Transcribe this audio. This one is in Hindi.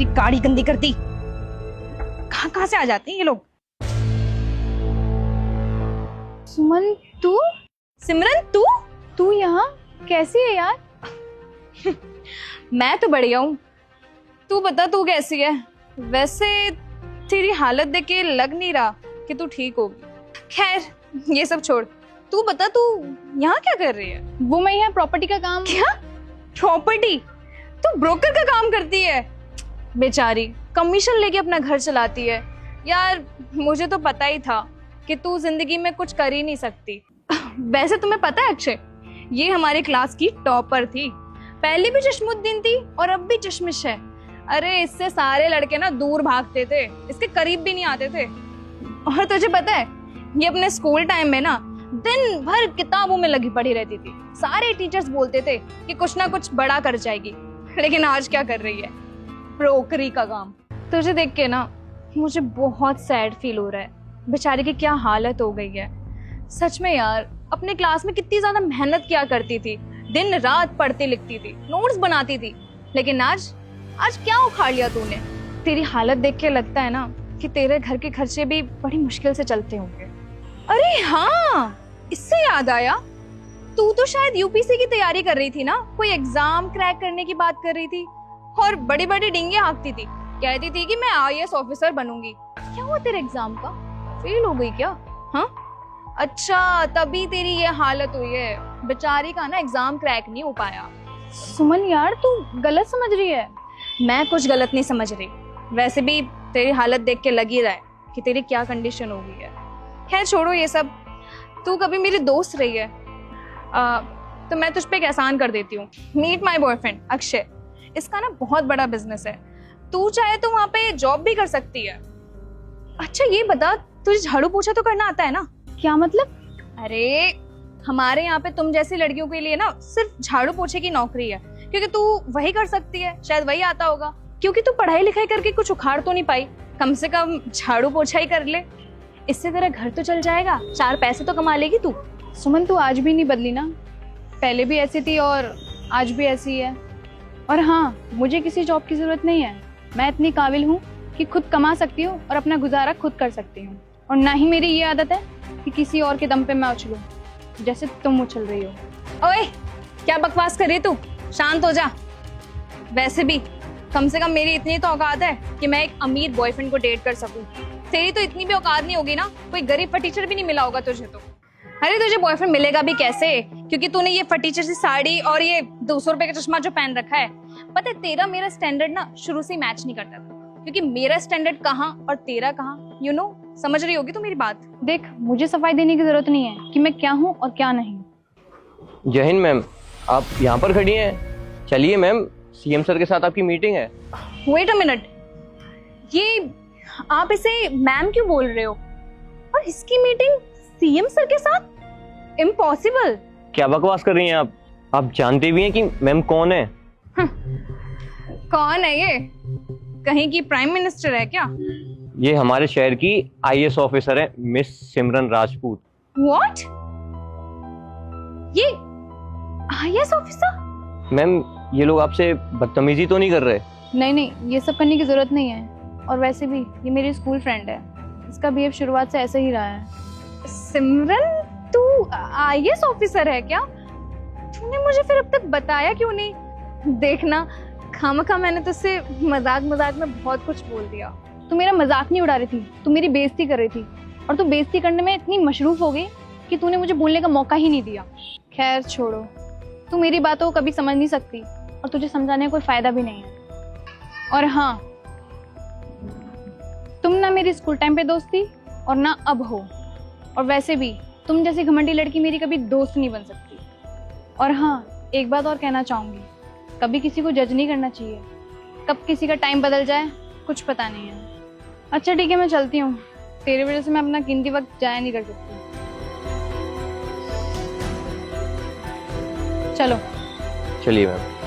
मेरी गाड़ी गंदी कर दी। कहाँ कहाँ से आ जाते हैं ये लोग। सुमन तू? सिमरन तू तू यहाँ कैसी है यार? मैं तो बढ़िया हूँ, तू बता तू कैसी है? वैसे तेरी हालत देख के लग नहीं रहा कि तू ठीक होगी। खैर ये सब छोड़, तू बता तू यहाँ क्या कर रही है? वो मैं यहाँ प्रॉपर्टी का काम। क्या प्रॉपर्टी? तू ब्रोकर का काम करती है? बेचारी कमीशन लेके अपना घर चलाती है। यार मुझे तो पता ही था कि तू जिंदगी में कुछ कर ही नहीं सकती। वैसे तुम्हें पता है अक्षय, ये हमारे क्लास की टॉपर थी, पहले भी चश्मुद्दीन थी और अब भी चश्मिश है। अरे इससे सारे लड़के ना दूर भागते थे, इसके करीब भी नहीं आते थे। और तुझे पता है ये अपने स्कूल टाइम में ना दिन भर किताबों में लगी पड़ी रहती थी। सारे टीचर्स बोलते थे कि कुछ ना कुछ बड़ा कर जाएगी, लेकिन आज क्या कर रही है? ब्रोकरी का काम। तुझे देख के ना मुझे बहुत सैड फील हो रहा है, बेचारी की क्या हालत हो गई है। सच में यार, अपने क्लास में कितनी ज्यादा मेहनत किया करती थी, दिन रात पढ़ती लिखती थी, नोट्स बनाती थी, लेकिन आज क्या उखाड़ लिया तूने? तेरी हालत देख के लगता है ना कि तेरे घर के खर्चे भी बड़ी मुश्किल से चलते होंगे। अरे हाँ, इससे याद आया, तू तो शायद यूपीसी की तैयारी कर रही थी ना, कोई एग्जाम क्रैक करने की बात कर रही थी और बड़ी बड़ी डिंगे हाँकती थी, कहती थी कि मैं आईएएस ऑफिसर बनूंगी। क्या हुआ तेरे एग्जाम का? फेल हो गई क्या? हाँ अच्छा, तभी तेरी ये हालत हुई है। बेचारी का ना एग्जाम क्रैक नहीं हो पाया। सुमन यार तू गलत समझ रही है। मैं कुछ गलत नहीं समझ रही, वैसे भी तेरी हालत देख के लग ही रहा है कि तेरी क्या कंडीशन हो गई है। खैर छोड़ो ये सब, तू कभी मेरी दोस्त रही है तो मैं तुझ पे एक एहसान कर देती हूँ। मीट माय बॉयफ्रेंड अक्षय, इसका ना बहुत बड़ा बिजनेस है, तू चाहे तो वहाँ पे जॉब भी कर सकती है। अच्छा ये बता, तुझे झाड़ू पोछा तो करना आता है ना? क्या मतलब? अरे हमारे यहाँ पे तुम जैसी लड़कियों के लिए ना सिर्फ झाड़ू पोछे की नौकरी है, क्योंकि तू वही कर सकती है, शायद वही आता होगा। क्योंकि तू पढ़ाई लिखाई करके कुछ उखाड़ तो नहीं पाई, कम से कम झाड़ू पोछा ही कर ले, इससे तेरा घर तो चल जाएगा, 4 पैसे तो कमा लेगी तू। सुमन तू आज भी नहीं बदली ना, पहले भी ऐसी थी और आज भी ऐसी है। और हाँ, मुझे किसी जॉब की जरूरत नहीं है, मैं इतनी काबिल हूँ कि खुद कमा सकती हूँ और अपना गुजारा खुद कर सकती हूँ। और ना ही मेरी ये आदत है कि किसी और के दम पे मैं उछलूं, जैसे तुम उछल रही हो। ओए क्या बकवास कर रही तू? शांत हो जा। वैसे भी कम से कम मेरी इतनी तो औकात है कि मैं एक अमीर बॉयफ्रेंड को डेट कर सकूं। तेरी तो इतनी भी औकात नहीं होगी ना, कोई गरीब फटीचर भी नहीं मिला होगा तुझे तो। अरे तुझे बॉयफ्रेंड मिलेगा भी कैसे, क्योंकि तूने ये फटीचर सी साड़ी और ये 200 रुपए का चश्मा जो पहन रखा है। पता है तेरा मेरा स्टैंडर्ड ना शुरू से मैच नहीं करता था, क्योंकि मेरा स्टैंडर्ड कहाँ और तेरा कहाँ, यू नो, समझ रही होगी तू मेरी बात। देख मुझे सफाई देने की जरूरत नहीं है कि मैं क्या हूँ और क्या नहीं। जय हिंद मैम, आप यहाँ पर खड़ी हैं? चलिए मैम, सीएम सर के साथ आपकी मीटिंग है। वेट अ मिनट, ये आप इसे मैम क्यों बोल रहे हो? और इसकी मीटिंग सीएम सर के साथ? इम्पॉसिबल। क्या बकवास कर रही हैं आप? आप जानते भी हैं कि मैम कौन है? कौन है ये? कहीं की प्राइम मिनिस्टर है क्या? ये हमारे शहर की आईएएस ऑफिसर है, मिस सिमरन राजपूत। व्हाट? ये आईएएस ऑफिसर? मैम ये लोग आपसे बदतमीजी तो नहीं कर रहे? नहीं, ये सब करने की जरूरत नहीं है। और वैसे भी ये मेरी स्कूल फ्रेंड है, इसका बिहेव शुरुआत से ऐसे ही रहा है। सिमरन तू आईएएस ऑफिसर है क्या? तूने मुझे फिर अब तक बताया क्यों नहीं? देखना खामखा मैंने तुझसे मजाक में बहुत कुछ बोल दिया। तू मेरा मजाक नहीं उड़ा रही थी, तू मेरी बेइज्जती कर रही थी, और तू बेइज्जती करने में इतनी मशरूफ हो गई कि तूने मुझे बोलने का मौका ही नहीं दिया। खैर छोड़ो, तू मेरी बातों को कभी समझ नहीं सकती और तुझे समझाने का कोई फायदा भी नहीं है। और हाँ, तुम ना मेरी स्कूल टाइम पे दोस्त थी और ना अब हो, और वैसे भी तुम जैसी घमंडी लड़की मेरी कभी दोस्त नहीं बन सकती। और हाँ, एक बात और कहना चाहूंगी, कभी किसी को जज नहीं करना चाहिए, कब किसी का टाइम बदल जाए कुछ पता नहीं है। अच्छा ठीक है, मैं चलती हूँ, तेरी वजह से मैं अपना कीमती वक्त जाया नहीं कर सकती। चलिए मैम।